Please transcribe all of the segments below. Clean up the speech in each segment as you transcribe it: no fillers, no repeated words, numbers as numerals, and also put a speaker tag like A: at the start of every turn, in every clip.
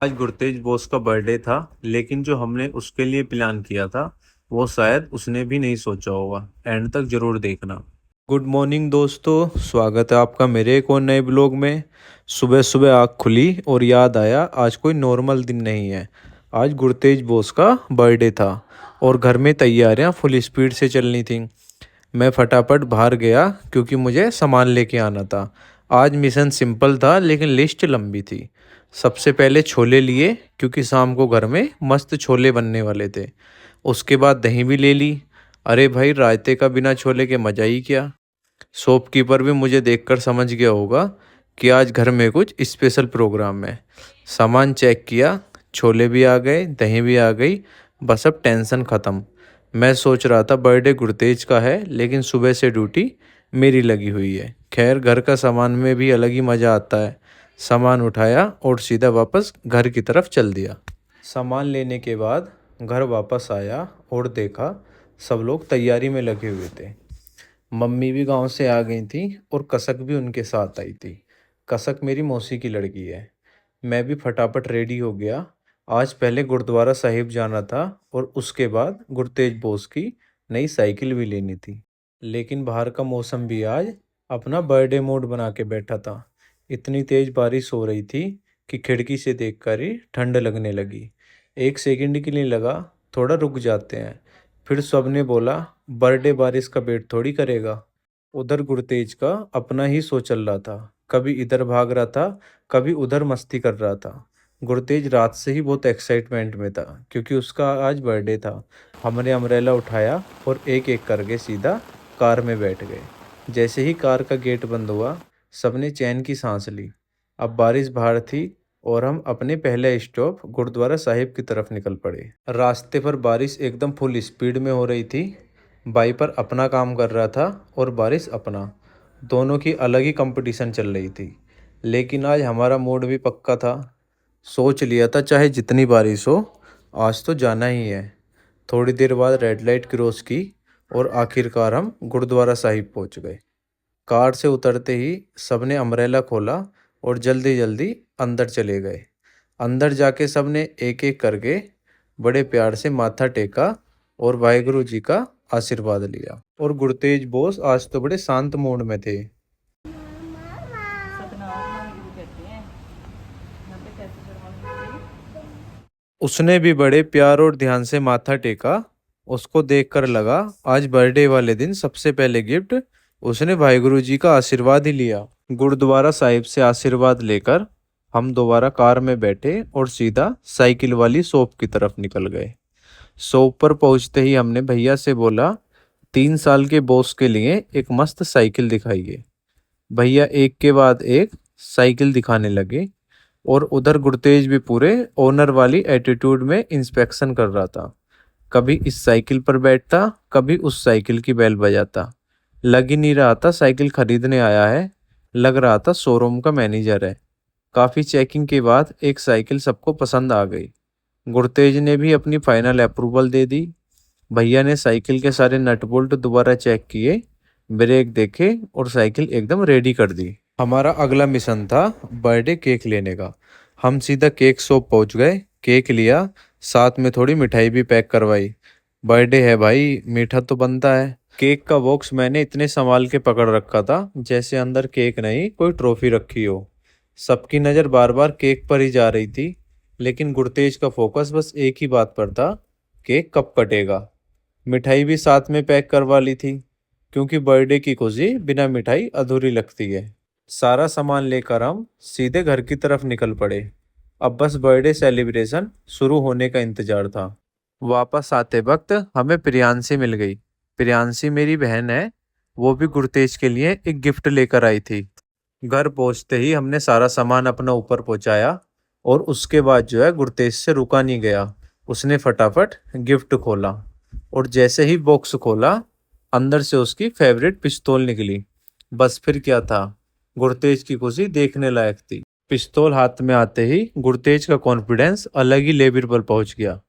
A: आज गुरतेज बोस का बर्थडे था। लेकिन जो हमने उसके लिए प्लान किया था वो शायद उसने भी नहीं सोचा होगा। एंड तक जरूर देखना। गुड मॉर्निंग दोस्तों, स्वागत है आपका मेरे एक और नए ब्लॉग में। सुबह सुबह आँख खुली और याद आया आज कोई नॉर्मल दिन नहीं है। आज गुरतेज बोस का बर्थडे था और घर में तैयारियां फुल स्पीड से चलनी थी। मैं फटाफट बाहर गया क्योंकि मुझे सामान लेके आना था। आज मिशन सिंपल था लेकिन लिस्ट लंबी थी। सबसे पहले छोले लिए क्योंकि शाम को घर में मस्त छोले बनने वाले थे। उसके बाद दही भी ले ली। अरे भाई, रायते का बिना छोले के मज़ा ही क्या। शॉपकीपर भी मुझे देखकर समझ गया होगा कि आज घर में कुछ स्पेशल प्रोग्राम है। सामान चेक किया, छोले भी आ गए, दही भी आ गई। बस अब टेंशन ख़त्म। मैं सोच रहा था बर्थडे गुरतेज का है लेकिन सुबह से ड्यूटी मेरी लगी हुई है। खैर, घर का सामान में भी अलग ही मज़ा आता है। सामान उठाया और सीधा वापस घर की तरफ चल दिया। सामान लेने के बाद घर वापस आया और देखा सब लोग तैयारी में लगे हुए थे। मम्मी भी गांव से आ गई थी और कसक भी उनके साथ आई थी। कसक मेरी मौसी की लड़की है। मैं भी फटाफट रेडी हो गया। आज पहले गुरुद्वारा साहिब जाना था और उसके बाद गुरतेज बोस की नई साइकिल भी लेनी थी। लेकिन बाहर का मौसम भी आज अपना बर्थडे मोड बना के बैठा था। इतनी तेज बारिश हो रही थी कि खिड़की से देखकर ही ठंड लगने लगी। एक सेकंड के लिए लगा थोड़ा रुक जाते हैं। फिर सबने बोला बर्थडे बारिश का वेट थोड़ी करेगा। उधर गुरतेज का अपना ही सो चल रहा था। कभी इधर भाग रहा था, कभी उधर मस्ती कर रहा था। गुरतेज रात से ही बहुत एक्साइटमेंट में था क्योंकि उसका आज बर्थडे था। हमने अम्ब्रेला उठाया और एक एक करके सीधा कार में बैठ गए। जैसे ही कार का गेट बंद हुआ, सबने चैन की सांस ली। अब बारिश बाहर थी और हम अपने पहले स्टॉप गुरुद्वारा साहिब की तरफ निकल पड़े। रास्ते पर बारिश एकदम फुल स्पीड में हो रही थी। वाइपर अपना काम कर रहा था और बारिश अपना। दोनों की अलग ही कंपटीशन चल रही थी। लेकिन आज हमारा मूड भी पक्का था। सोच लिया था चाहे जितनी बारिश हो, आज तो जाना ही है। थोड़ी देर बाद रेड लाइट क्रॉस की और आखिरकार हम गुरुद्वारा साहिब पहुंच गए। कार से उतरते ही सबने अम्ब्रेला खोला और जल्दी जल्दी अंदर चले गए। अंदर जाके सबने एक एक करके बड़े प्यार से माथा टेका और वाहेगुरु जी का आशीर्वाद लिया। और गुरतेज बोस आज तो बड़े शांत मूड में थे।
B: सतनाम वाहिगुरु कहते हैं। यहाँ पे कैसे शर्मा।
A: उसने भी बड़े प्यार और ध्यान से माथा टेका। उसको देखकर लगा आज बर्थडे वाले दिन सबसे पहले गिफ्ट उसने वाहेगुरु जी का आशीर्वाद ही लिया। गुरुद्वारा साहिब से आशीर्वाद लेकर हम दोबारा कार में बैठे और सीधा साइकिल वाली शॉप की तरफ निकल गए। शॉप पर पहुंचते ही हमने भैया से बोला 3 साल के बॉस के लिए एक मस्त साइकिल दिखाइए। भैया एक के बाद एक साइकिल दिखाने लगे और उधर गुरतेज भी पूरे ओनर वाली एटीट्यूड में इंस्पेक्शन कर रहा था। कभी इस साइकिल पर बैठता, कभी उस साइकिल की बेल बजाता। लग ही नहीं रहा था साइकिल खरीदने आया है, लग रहा था शोरूम का मैनेजर है। काफ़ी चेकिंग के बाद एक साइकिल सबको पसंद आ गई। गुरतेज ने भी अपनी फाइनल अप्रूवल दे दी। भैया ने साइकिल के सारे नट बोल्ट दोबारा चेक किए, ब्रेक देखे और साइकिल एकदम रेडी कर दी। हमारा अगला मिशन था बर्थडे केक लेने का। हम सीधा केक शॉप पहुंच गए, केक लिया, साथ में थोड़ी मिठाई भी पैक करवाई। बर्थडे है भाई, मीठा तो बनता है। केक का बॉक्स मैंने इतने संभाल के पकड़ रखा था जैसे अंदर केक नहीं कोई ट्रॉफी रखी हो। सबकी नज़र बार बार केक पर ही जा रही थी लेकिन गुरतेज का फोकस बस एक ही बात पर था, केक कब कटेगा। मिठाई भी साथ में पैक करवा ली थी क्योंकि बर्थडे की खुशी बिना मिठाई अधूरी लगती है। सारा सामान लेकर हम सीधे घर की तरफ निकल पड़े। अब बस बर्थडे सेलिब्रेशन शुरू होने का इंतजार था। वापस आते वक्त हमें प्रियांशी मिल गई। प्रियांशी मेरी बहन है। वो भी गुरतेज के लिए एक गिफ्ट लेकर आई थी। घर पहुंचते ही हमने सारा सामान अपना ऊपर पहुंचाया और उसके बाद जो है गुरतेज से रुका नहीं गया। उसने फटाफट गिफ्ट खोला और जैसे ही बॉक्स खोला अंदर से उसकी फेवरेट पिस्तौल निकली। बस फिर क्या था, गुरतेज की खुशी देखने लायक थी। पिस्तौल हाथ में आते ही गुरतेज का कॉन्फिडेंस अलग ही लेवल पर पहुंच गया।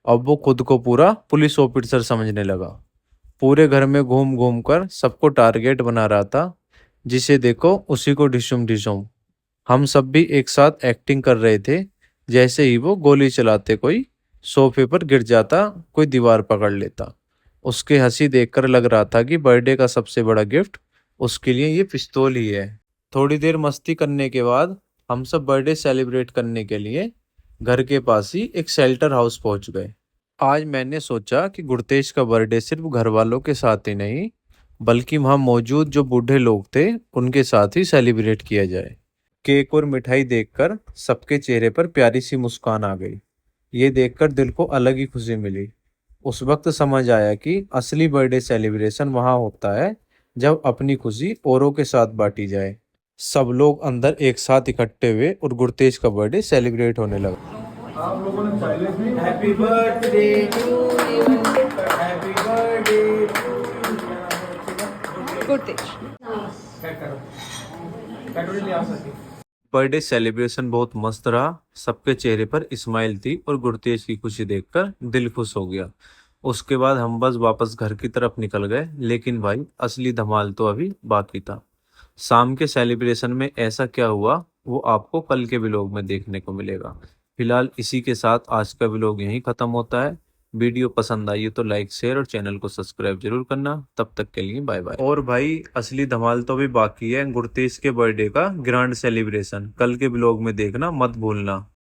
A: अब वो खुद को पूरा पुलिस ऑफिसर समझने लगा। पूरे घर में घूम घूम कर सबको टारगेट बना रहा था। जिसे देखो उसी को ढिशुम ढिशुम। हम सब भी एक साथ एक्टिंग कर रहे थे जैसे ही वो गोली चलाते कोई सोफे पर गिर जाता, कोई दीवार पकड़ लेता। उसके हंसी देखकर लग रहा था कि बर्थडे का सबसे बड़ा गिफ्ट उसके लिए ये पिस्तौल ही है। थोड़ी देर मस्ती करने के बाद हम सब बर्थडे सेलिब्रेट करने के लिए घर के पास ही एक शेल्टर हाउस पहुंच गए। आज मैंने सोचा कि गुरतेज का बर्थडे सिर्फ घर वालों के साथ ही नहीं, बल्कि वहाँ मौजूद जो बूढ़े लोग थे उनके साथ ही सेलिब्रेट किया जाए। केक और मिठाई देखकर सबके चेहरे पर प्यारी सी मुस्कान आ गई। ये देखकर दिल को अलग ही खुशी मिली। उस वक्त समझ आया कि असली बर्थडे सेलिब्रेशन वहाँ होता है जब अपनी खुशी औरों के साथ बांटी जाए। सब लोग अंदर एक साथ इकट्ठे हुए और गुरतेज का बर्थडे सेलिब्रेट होने लगा।
C: आप लोगों ने पहले से happy birthday to you, happy birthday to you.
B: Gurtej
C: cut करो, कटोरी ले आ सके।
A: बर्थडे सेलिब्रेशन बहुत मस्त रहा। सबके चेहरे पर स्माइल थी और गुरतेज की खुशी देखकर दिल खुश हो गया। उसके बाद हम बस वापस घर की तरफ निकल गए, लेकिन भाई असली धमाल तो अभी बाकी था। शाम के सेलिब्रेशन में ऐसा क्या हुआ वो आपको कल के व्लॉग में देखने को मिलेगा। फिलहाल इसी के साथ आज का व्लॉग यहीं खत्म होता है। वीडियो पसंद आई हो तो लाइक शेयर और चैनल को सब्सक्राइब जरूर करना। तब तक के लिए बाय बाय। और भाई असली धमाल तो अभी बाकी है, गुरतेज के बर्थडे का ग्रैंड सेलिब्रेशन कल के व्लॉग में देखना मत भूलना।